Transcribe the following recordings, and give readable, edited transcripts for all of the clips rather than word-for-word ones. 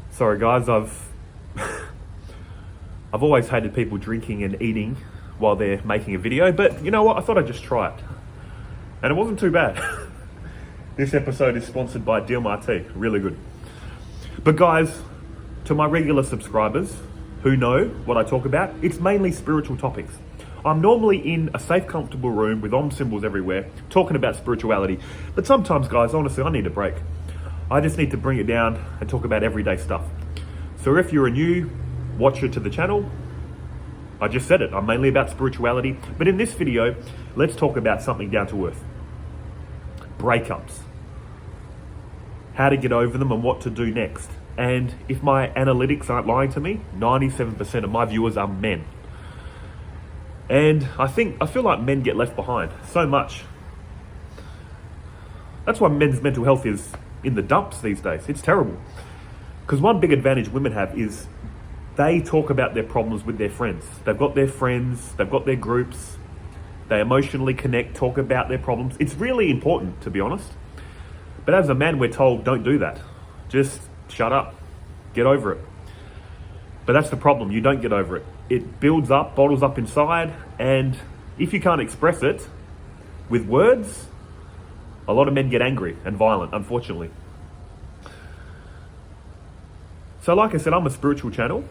Sorry guys, I've always hated people drinking and eating while they're making a video, but you know what? I thought I'd just try it. And it wasn't too bad. This episode is sponsored by Deal My Tea. Really good. But guys, to my regular subscribers who know what I talk about, it's mainly spiritual topics. I'm normally in a safe, comfortable room with Om symbols everywhere, talking about spirituality. But sometimes, guys, honestly, I need a break. I just need to bring it down and talk about everyday stuff. So if you're a new watcher to the channel, I just said it, I'm mainly about spirituality. But in this video, let's talk about something down to earth. Breakups. How to get over them and what to do next. And if my analytics aren't lying to me, 97% of my viewers are men. And I feel like men get left behind so much. That's why men's mental health is in the dumps these days. It's terrible. Because one big advantage women have is they talk about their problems with their friends. They've got their friends, they've got their groups, they emotionally connect, talk about their problems. It's really important, to be honest. But as a man, we're told, don't do that. Just shut up, get over it. But that's the problem, you don't get over it. It builds up, bottles up inside, and if you can't express it with words, a lot of men get angry and violent, unfortunately. So like I said, I'm a spiritual channel.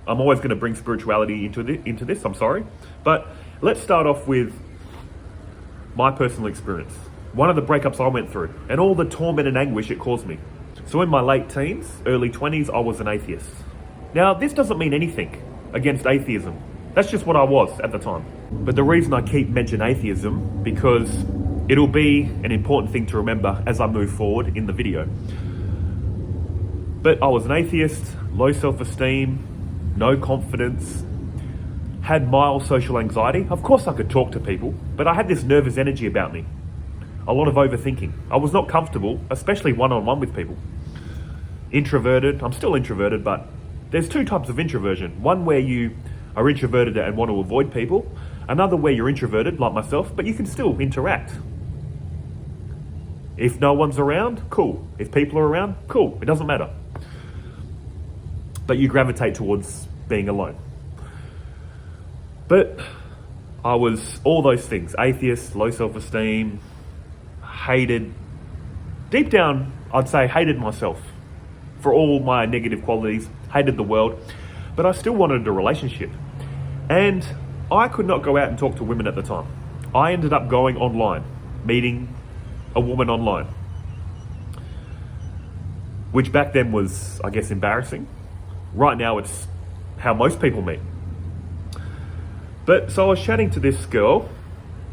I'm always going to bring spirituality into this, I'm sorry. But let's start off with my personal experience. One of the breakups I went through and all the torment and anguish it caused me. So in my late teens, early 20s, I was an atheist. Now, this doesn't mean anything against atheism. That's just what I was at the time. But the reason I keep mentioning atheism, because it'll be an important thing to remember as I move forward in the video. But I was an atheist, low self-esteem, no confidence, had mild social anxiety. Of course I could talk to people, but I had this nervous energy about me. A lot of overthinking. I was not comfortable, especially one-on-one with people. Introverted, I'm still introverted, but there's two types of introversion. One where you are introverted and want to avoid people. Another where you're introverted, like myself, but you can still interact. If no one's around, cool. If people are around, cool. It doesn't matter. But you gravitate towards being alone. But I was all those things. Atheist, low self-esteem, hated. Deep down, I'd say hated myself for all my negative qualities, hated the world, but I still wanted a relationship. And I could not go out and talk to women at the time. I ended up going online, meeting a woman online, which back then was, I guess, embarrassing. Right now, it's how most people meet. But so I was chatting to this girl,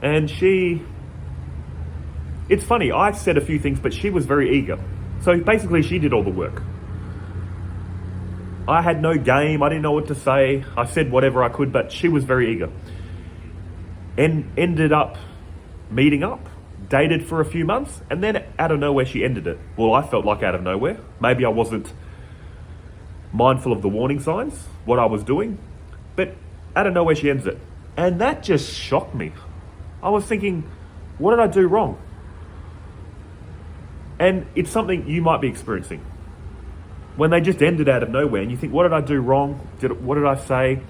and it's funny, I said a few things, but she was very eager. So basically, she did all the work. I had no game, I didn't know what to say. I said whatever I could, but she was very eager. And ended up meeting up, dated for a few months, and then out of nowhere she ended it. Well, I felt like out of nowhere. Maybe I wasn't mindful of the warning signs, what I was doing, but out of nowhere she ends it. And that just shocked me. I was thinking, what did I do wrong? And it's something you might be experiencing. When they just ended out of nowhere and you think, what did I do wrong? What did I say?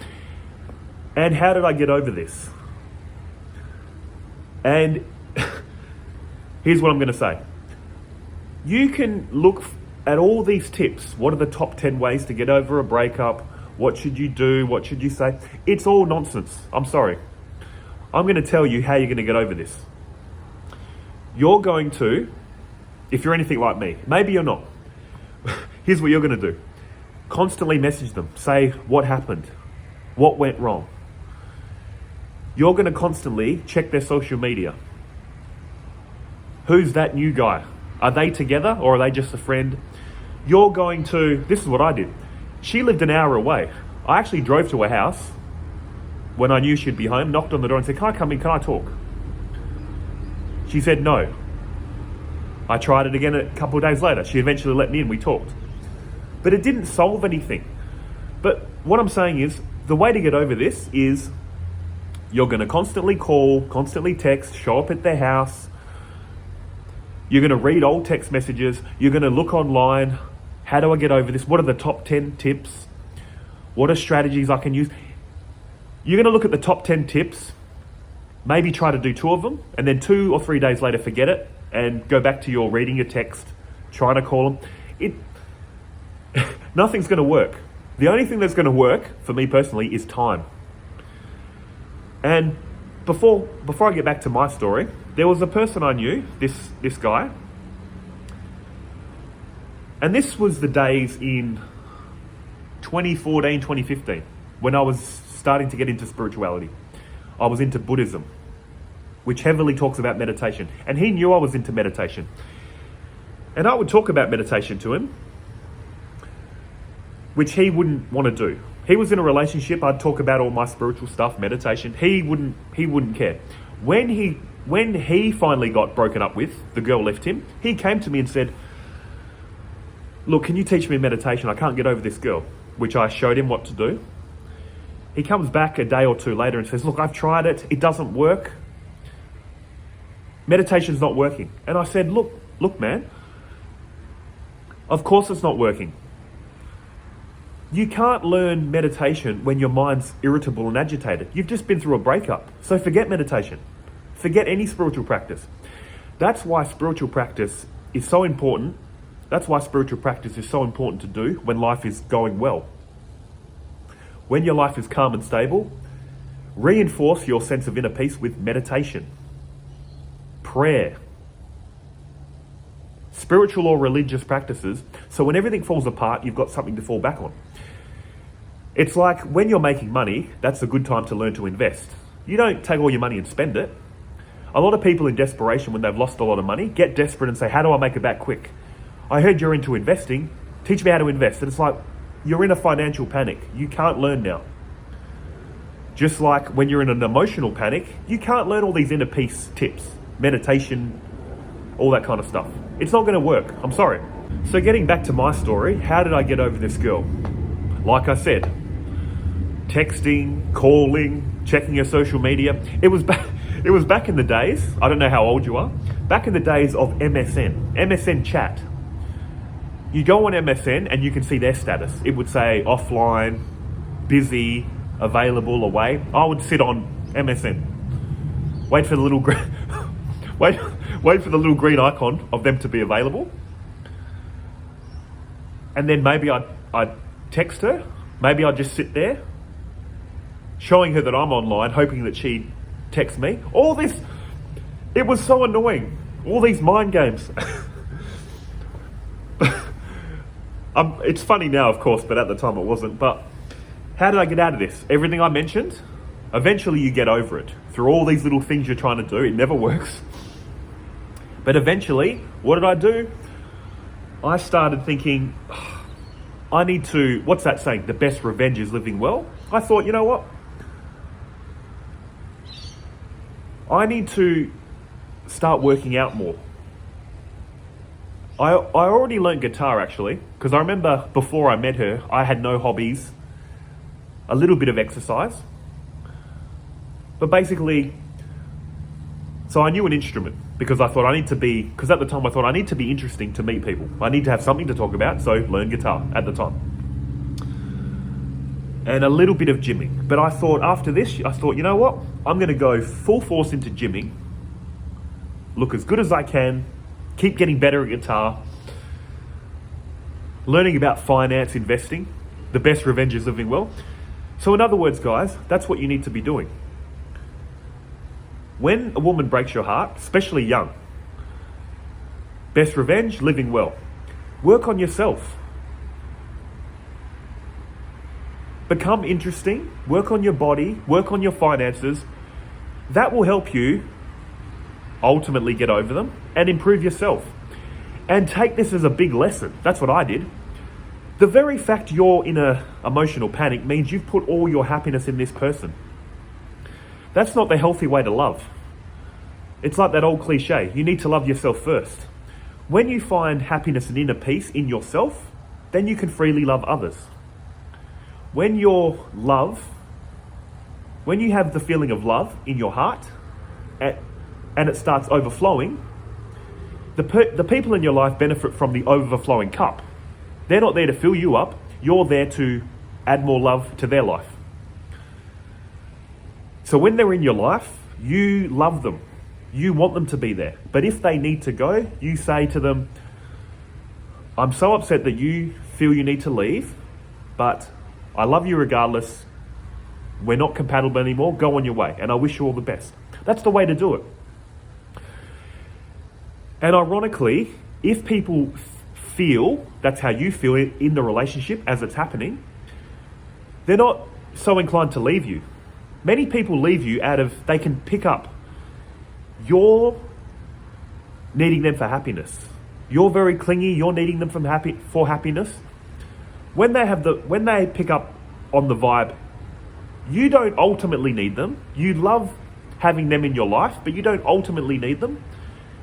And how did I get over this? And here's what I'm going to say. You can look at all these tips. What are the top 10 ways to get over a breakup? What should you do? What should you say? It's all nonsense. I'm sorry. I'm going to tell you how you're going to get over this. You're going to, if you're anything like me, maybe you're not. Here's what you're going to do. Constantly message them. Say what happened. What went wrong. You're going to constantly check their social media. Who's that new guy? Are they together or are they just a friend? You're going to, this is what I did. She lived an hour away. I actually drove to her house when I knew she'd be home, knocked on the door and said, can I come in, can I talk? She said no. I tried it again a couple of days later. She eventually let me in, we talked. But it didn't solve anything. But what I'm saying is, the way to get over this is you're going to constantly call, constantly text, show up at their house, You're going to read old text messages. You're going to look online. How do I get over this? What are the top 10 tips? What are strategies I can use? You're going to look at the top 10 tips, maybe try to do 2 of them, and then 2 or 3 days later forget it and go back to your reading your text, trying to call them. Nothing's going to work. The only thing that's going to work, for me personally, is time. And before I get back to my story, there was a person I knew, this guy, and this was the days in 2014, 2015, when I was starting to get into spirituality. I was into Buddhism, which heavily talks about meditation. And he knew I was into meditation. And I would talk about meditation to him, which he wouldn't want to do. He was in a relationship. I'd talk about all my spiritual stuff, meditation. He wouldn't care. When he finally got broken up with, the girl left him, he came to me and said, look, can you teach me meditation? I can't get over this girl, which I showed him what to do. He comes back a day or 2 later and says, look, I've tried it. It doesn't work. Meditation's not working. And I said, look, man, of course it's not working. You can't learn meditation when your mind's irritable and agitated. You've just been through a breakup. So forget meditation. Forget any spiritual practice. That's why spiritual practice is so important. That's why spiritual practice is so important to do when life is going well. When your life is calm and stable, reinforce your sense of inner peace with meditation, prayer, spiritual or religious practices. So when everything falls apart, you've got something to fall back on. It's like when you're making money, that's a good time to learn to invest. You don't take all your money and spend it. A lot of people in desperation, when they've lost a lot of money, get desperate and say, how do I make it back quick? I heard you're into investing. Teach me how to invest. And it's like, you're in a financial panic. You can't learn now. Just like when you're in an emotional panic, you can't learn all these inner peace tips, meditation, all that kind of stuff. It's not going to work. I'm sorry. So getting back to my story, how did I get over this girl? Like I said, texting, calling, checking your social media. It was back in the days, I don't know how old you are, back in the days of MSN chat. You go on MSN and you can see their status. It would say offline, busy, available, away. I would sit on MSN, wait for the little wait for the little green icon of them to be available, and then maybe I'd text her. Maybe I'd just sit there, showing her that I'm online, hoping that she'd text me. All this, it was so annoying. All these mind games. It's funny now, of course, but at the time it wasn't. But how did I get out of this? Everything I mentioned, eventually you get over it. Through all these little things you're trying to do, it never works. But eventually, what did I do? I started thinking, I need to, what's that saying? The best revenge is living well. I thought, you know what? I need to start working out more. I already learned guitar actually, because I remember before I met her, I had no hobbies, a little bit of exercise. But basically, so I knew an instrument because I thought because at the time I thought I need to be interesting to meet people. I need to have something to talk about, so learn guitar at the time. And a little bit of gymming. But I thought after this, you know what? I'm going to go full force into gymming, look as good as I can, keep getting better at guitar, learning about finance, investing. The best revenge is living well. So in other words, guys, that's what you need to be doing. When a woman breaks your heart, especially young, best revenge, living well. Work on yourself. Become interesting, work on your body, work on your finances. That will help you ultimately get over them and improve yourself. And take this as a big lesson. That's what I did. The very fact you're in an emotional panic means you've put all your happiness in this person. That's not the healthy way to love. It's like that old cliche, you need to love yourself first. When you find happiness and inner peace in yourself, then you can freely love others. When you have the feeling of love in your heart and it starts overflowing, The people in your life benefit from the overflowing cup. They're not there to fill you up. You're there to add more love to their life. So when they're in your life, you love them. You want them to be there. But if they need to go, you say to them, I'm so upset that you feel you need to leave, but I love you regardless. We're not compatible anymore. Go on your way. And I wish you all the best. That's the way to do it. And ironically, if people feel that's how you feel in the relationship as it's happening, they're not so inclined to leave you. Many people leave you out of, they can pick up, you're needing them for happiness. You're very clingy, you're needing them for happiness. When they pick up on the vibe, you don't ultimately need them. You love having them in your life, but you don't ultimately need them.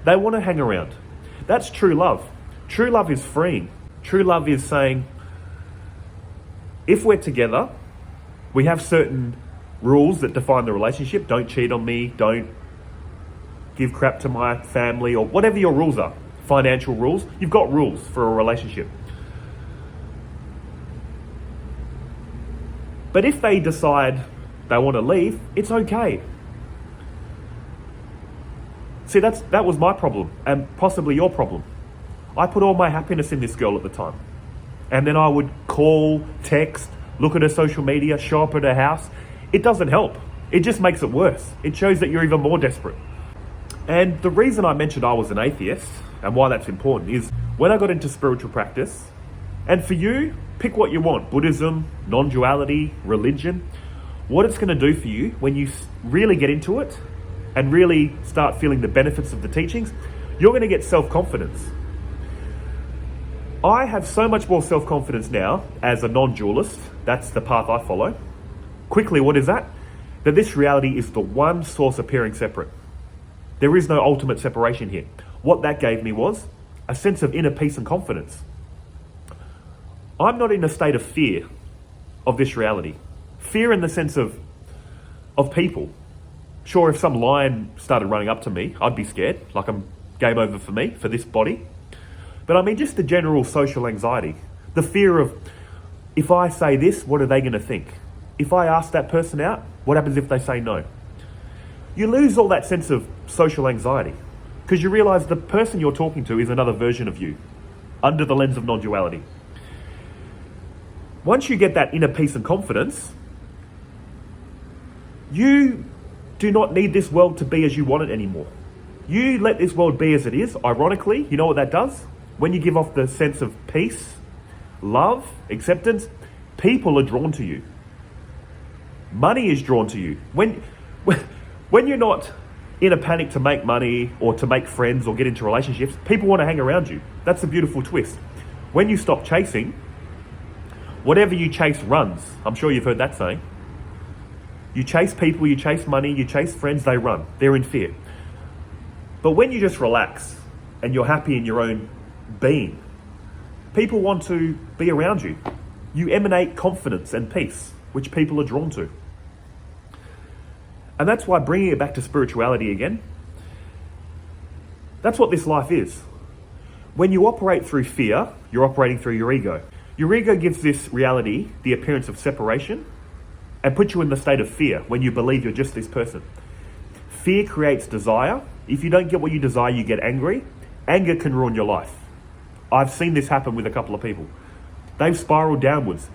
They want to hang around. That's true love. True love is freeing. True love is saying, if we're together, we have certain rules that define the relationship. Don't cheat on me. Don't give crap to my family, or whatever your rules are. Financial rules. You've got rules for a relationship. But if they decide they want to leave, it's okay. See, that was my problem, and possibly your problem. I put all my happiness in this girl at the time. And then I would call, text, look at her social media, show up at her house. It doesn't help. It just makes it worse. It shows that you're even more desperate. And the reason I mentioned I was an atheist, and why that's important, is when I got into spiritual practice, and for you, pick what you want, Buddhism, non-duality, religion, what it's going to do for you when you really get into it and really start feeling the benefits of the teachings, you're going to get self-confidence. I have so much more self-confidence now as a non-dualist. That's the path I follow. Quickly, what is that? That this reality is the one source appearing separate. There is no ultimate separation here. What that gave me was a sense of inner peace and confidence. I'm not in a state of fear of this reality. Fear in the sense of people. Sure, if some lion started running up to me, I'd be scared, like I'm game over for me, for this body. But I mean just the general social anxiety. The fear of, if I say this, what are they going to think? If I ask that person out, what happens if they say no? You lose all that sense of social anxiety because you realize the person you're talking to is another version of you under the lens of non-duality. Once you get that inner peace and confidence, you do not need this world to be as you want it anymore. You let this world be as it is. Ironically, you know what that does? When you give off the sense of peace, love, acceptance, people are drawn to you. Money is drawn to you. When you're not in a panic to make money or to make friends or get into relationships, people want to hang around you. That's a beautiful twist. When you stop chasing, whatever you chase runs. I'm sure you've heard that saying. You chase people, you chase money, you chase friends, they run. They're in fear. But when you just relax and you're happy in your own being, people want to be around you. You emanate confidence and peace, which people are drawn to. And that's why, bringing it back to spirituality again, that's what this life is. When you operate through fear, you're operating through your ego. Your ego gives this reality the appearance of separation and puts you in the state of fear when you believe you're just this person. Fear creates desire. If you don't get what you desire, you get angry. Anger can ruin your life. I've seen this happen with a couple of people. They've spiraled downwards.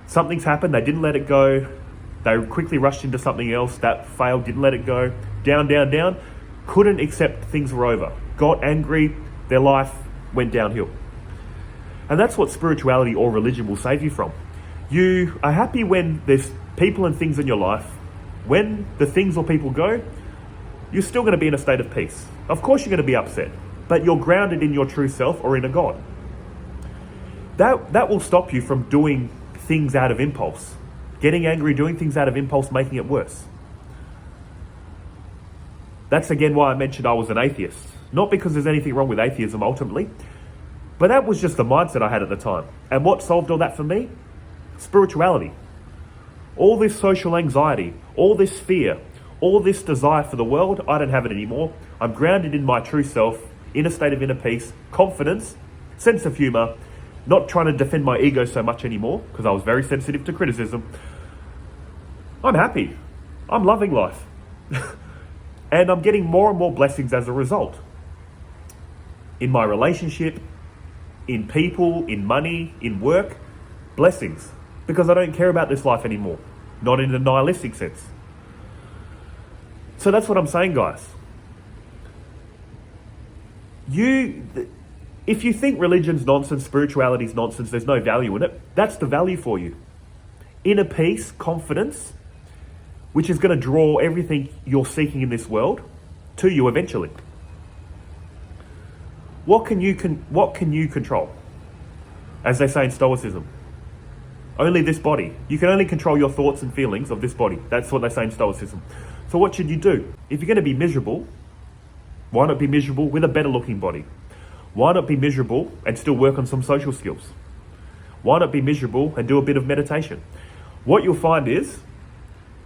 Something's happened, they didn't let it go. They quickly rushed into something else, that failed, didn't let it go. Down, down, down. Couldn't accept things were over. Got angry, their life went downhill. And that's what spirituality or religion will save you from. You are happy when there's people and things in your life. When the things or people go, you're still going to be in a state of peace. Of course you're going to be upset, but you're grounded in your true self or in a God. That will stop you from doing things out of impulse. Getting angry, doing things out of impulse, making it worse. That's again why I mentioned I was an atheist. Not because there's anything wrong with atheism ultimately, but that was just the mindset I had at the time. And what solved all that for me? Spirituality. All this social anxiety, all this fear, all this desire for the world, I don't have it anymore. I'm grounded in my true self, in a state of inner peace, confidence, sense of humor, not trying to defend my ego so much anymore because I was very sensitive to criticism. I'm happy. I'm loving life. And I'm getting more and more blessings as a result. In my relationship, in people, in money, in work, blessings. Because I don't care about this life anymore. Not in a nihilistic sense. So that's what I'm saying, guys. If you think religion's nonsense, spirituality's nonsense, there's no value in it, that's the value for you. Inner peace, confidence, which is going to draw everything you're seeking in this world to you eventually. What can you control? As they say in Stoicism, only this body. You can only control your thoughts and feelings of this body. That's what they say in Stoicism. So what should you do? If you're going to be miserable, why not be miserable with a better looking body? Why not be miserable and still work on some social skills? Why not be miserable and do a bit of meditation? What you'll find is,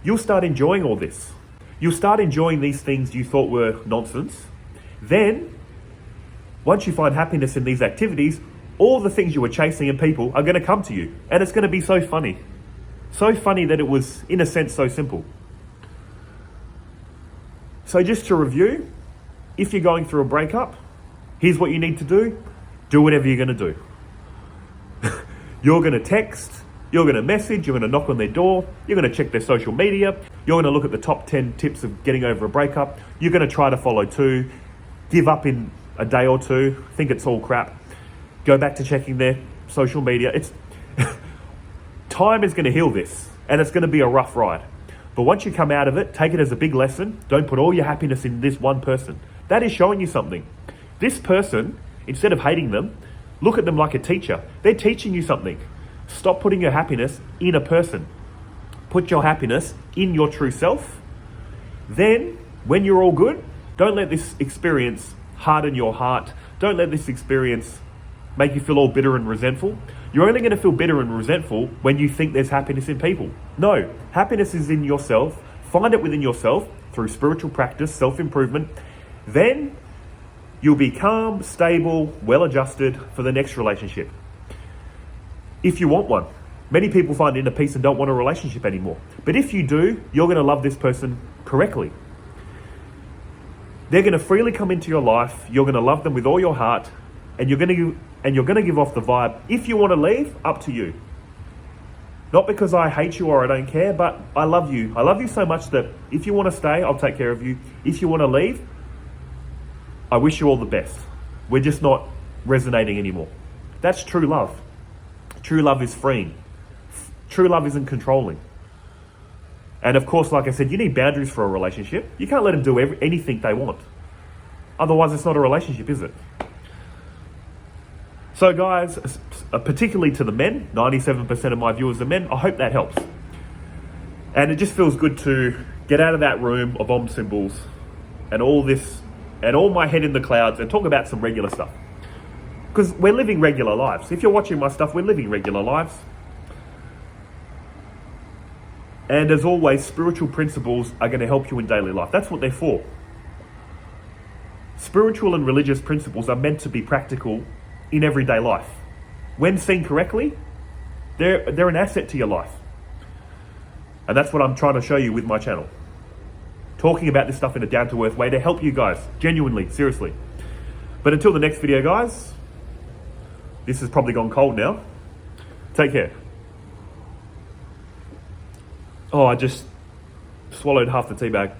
you'll start enjoying all this. You'll start enjoying these things you thought were nonsense. Then, once you find happiness in these activities, all the things you were chasing in people are going to come to you. And it's going to be so funny. So funny that it was, in a sense, so simple. So just to review, if you're going through a breakup, here's what you need to do. Do whatever you're going to do. You're going to text, you're going to message, you're going to knock on their door, you're going to check their social media, you're going to look at the top 10 tips of getting over a breakup, you're going to try to follow 2, give up in a day or 2, think it's all crap, go back to checking their social media. Time is going to heal this, and it's going to be a rough ride. But once you come out of it, take it as a big lesson. Don't put all your happiness in this one person. That is showing you something. This person, instead of hating them, look at them like a teacher. They're teaching you something. Stop putting your happiness in a person. Put your happiness in your true self. Then, when you're all good, don't let this experience harden your heart. Don't let this experience make you feel all bitter and resentful. You're only going to feel bitter and resentful when you think there's happiness in people. No, happiness is in yourself. Find it within yourself through spiritual practice, self-improvement. Then you'll be calm, stable, well-adjusted for the next relationship. If you want one. Many people find inner peace and don't want a relationship anymore. But if you do, you're going to love this person correctly. They're going to freely come into your life. You're going to love them with all your heart, and you're going to give off the vibe. If you want to leave, up to you. Not because I hate you or I don't care, but I love you. I love you so much that if you want to stay, I'll take care of you. If you want to leave, I wish you all the best. We're just not resonating anymore. That's true love. True love is freeing. True love isn't controlling. And of course, like I said, you need boundaries for a relationship. You can't let them do anything they want. Otherwise, it's not a relationship, is it? So guys, particularly to the men, 97% of my viewers are men, I hope that helps. And it just feels good to get out of that room of Om symbols and all this, and all my head in the clouds, and talk about some regular stuff. Because we're living regular lives. If you're watching my stuff, we're living regular lives. And as always, spiritual principles are going to help you in daily life. That's what they're for. Spiritual and religious principles are meant to be practical in everyday life. When seen correctly, they're an asset to your life. And that's what I'm trying to show you with my channel. Talking about this stuff in a down-to-earth way to help you guys. Genuinely, seriously. But until the next video, guys, this has probably gone cold now. Take care. Oh, I just swallowed half the tea bag.